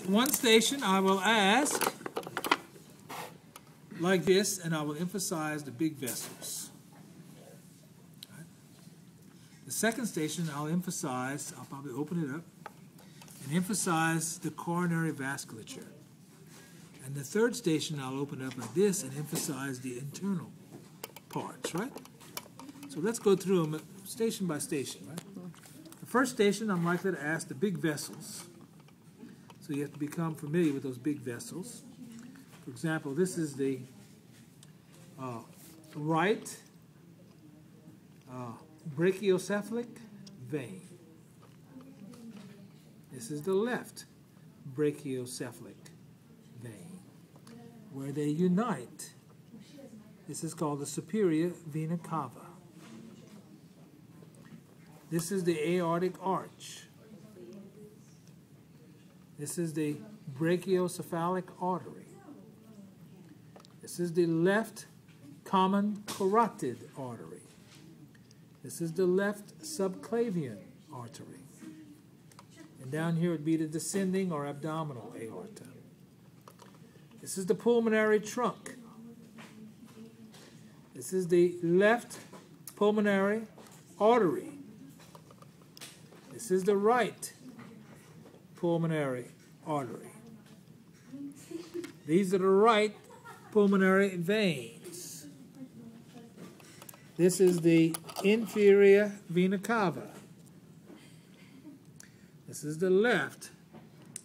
One station I will ask like this, and I will emphasize the big vessels. Right. The second station I'll probably open it up, and emphasize the coronary vasculature. And the third station I'll open up like this and emphasize the internal parts, right? So let's go through them station by station, right? The first station I'm likely to ask the big vessels. So you have to become familiar with those big vessels. For example, this is the right brachiocephalic vein. This is the left brachiocephalic vein. Where they unite, this is called the superior vena cava. This is the aortic arch. This is the brachiocephalic artery. This is the left common carotid artery. This is the left subclavian artery. And down here would be the descending or abdominal aorta. This is the pulmonary trunk. This is the left pulmonary artery. This is the right pulmonary artery. These are the right pulmonary veins. This is the inferior vena cava. This is the left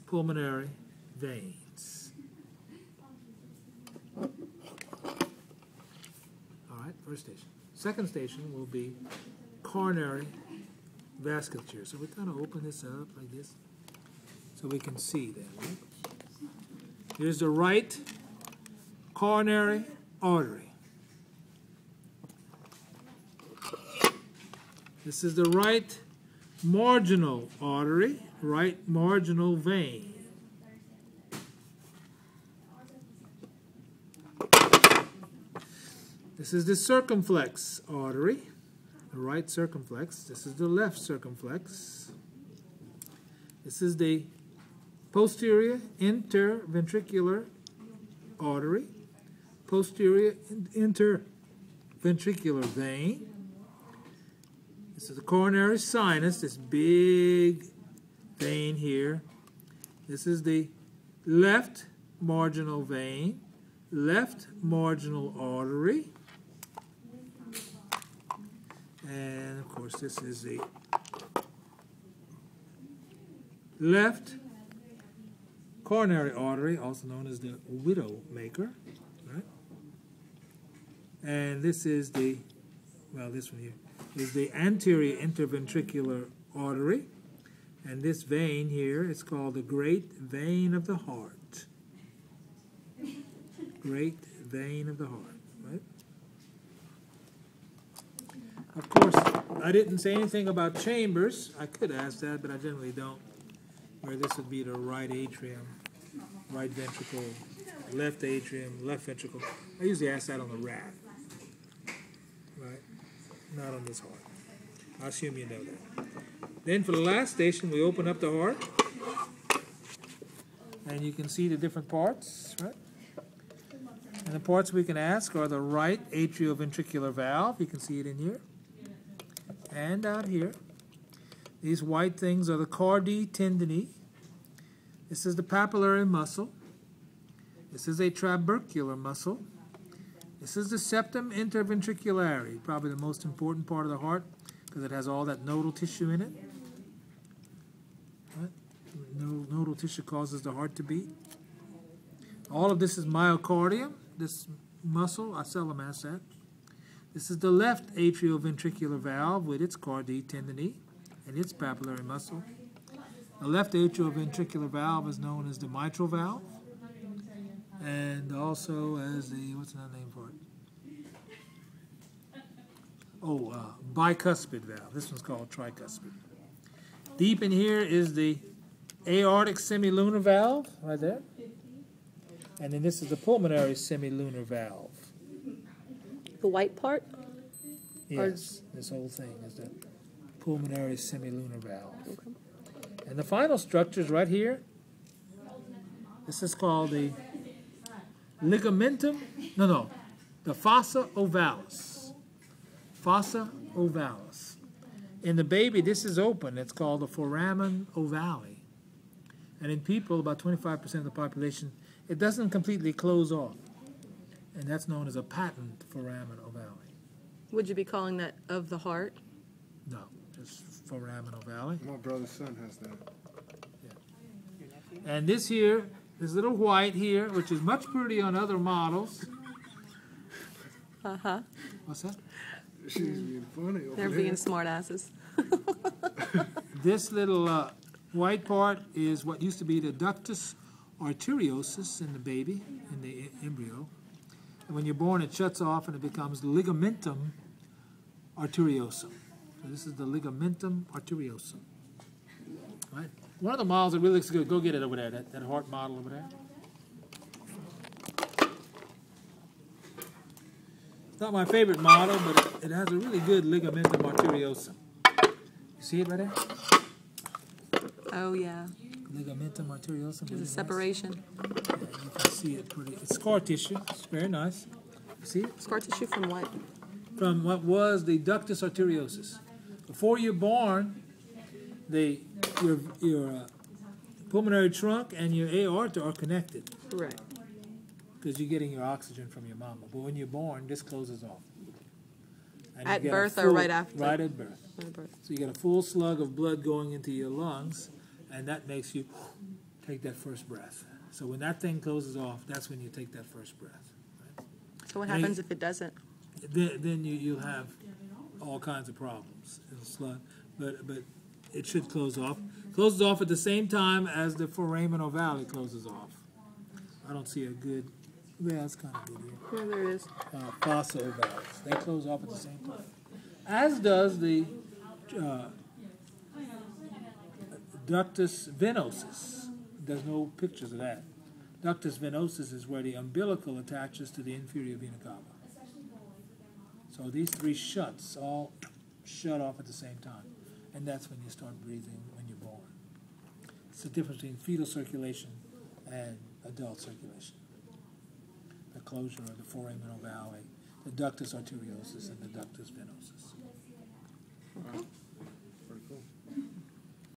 pulmonary veins. All right, first station. Second station will be coronary vasculature. So we kind of open this up like this so we can see that. Right? Here's the right coronary artery. This is the right marginal artery, right marginal vein. This is the circumflex artery, the right circumflex. This is the left circumflex. This is the posterior interventricular artery, posterior interventricular vein. This is the coronary sinus, this big vein here. This is the left marginal vein, left marginal artery. And of course this is the left coronary artery, also known as the widowmaker, right? And this is the, well, this one here is the anterior interventricular artery. And this vein here is called the great vein of the heart. Great vein of the heart, right? Of course, I didn't say anything about chambers. I could ask that, but I generally don't. Where this would be the right atrium, right ventricle, left atrium, left ventricle. I usually ask that on the rat, right? Not on this heart. I assume you know that. Then for the last station, we open up the heart. And you can see the different parts, right? And the parts we can ask are the right atrioventricular valve. You can see it in here. And out here. These white things are the cardi tendini. This is the papillary muscle. This is a trabecular muscle. This is the septum interventriculare, probably the most important part of the heart because it has all that nodal tissue in it. Right? Nodal tissue causes the heart to beat. All of this is myocardium, this muscle. I seldom ask that. This is the left atrioventricular valve with its cardi tendini and its papillary muscle. The left atrioventricular valve is known as the mitral valve, and also as the, what's another name for it? Oh, bicuspid valve. This one's called tricuspid. Deep in here is the aortic semilunar valve, right there. And then this is the pulmonary semilunar valve. The white part? Yes, this whole thing is the pulmonary semilunar valve. Okay. And the final structure is right here This is called the ligamentum, the fossa ovalis. Fossa ovalis. In the baby, this is open. It's called the foramen ovale. And in people, about 25% of the population, it doesn't completely close off. And that's known as a patent foramen ovale. Would you be calling that of the heart? No, just foramen ovale. My brother's son has that. And this here, this little white here, which is much pretty on other models. Uh-huh. What's that? She's being funny over They're there. being smart asses. This little white part is what used to be the ductus arteriosus in the baby, in the embryo. And when you're born, it shuts off and it becomes ligamentum arteriosum. So this is the ligamentum arteriosum. Right? One of the models that really looks good, go get it over there, that heart model over there. It's not my favorite model, but it has a really good ligamentum arteriosum. You see it right there? Oh, yeah. Ligamentum arteriosum. There's a separation. Yeah, you can see it pretty. It's scar tissue. It's very nice. You see it? Scar tissue from what? From what was the ductus arteriosus. Before you're born, your pulmonary trunk and your aorta are connected Right. because you're getting your oxygen from your mama. But when you're born, this closes off. And At you get a birth or right after? Right at birth. At birth. So you get a full slug of blood going into your lungs, and that makes you take that first breath. So when that thing closes off, that's when you take that first breath. Right? So what And happens if it doesn't? Then you'll have all kinds of problems in the slug. But it should close off. Closes off at the same time as the foramen ovale closes off. I don't see a good. Yeah, it's kind of good here. Yeah, there it is. Fossa ovalis. They close off at the same time. As does the ductus venosus. There's no pictures of that. Ductus venosus is where the umbilical attaches to the inferior vena cava. So these three shuts all shut off at the same time. And that's when you start breathing when you're born. It's the difference between fetal circulation and adult circulation. The closure of the foramen ovale, the ductus arteriosus, and the ductus venosus.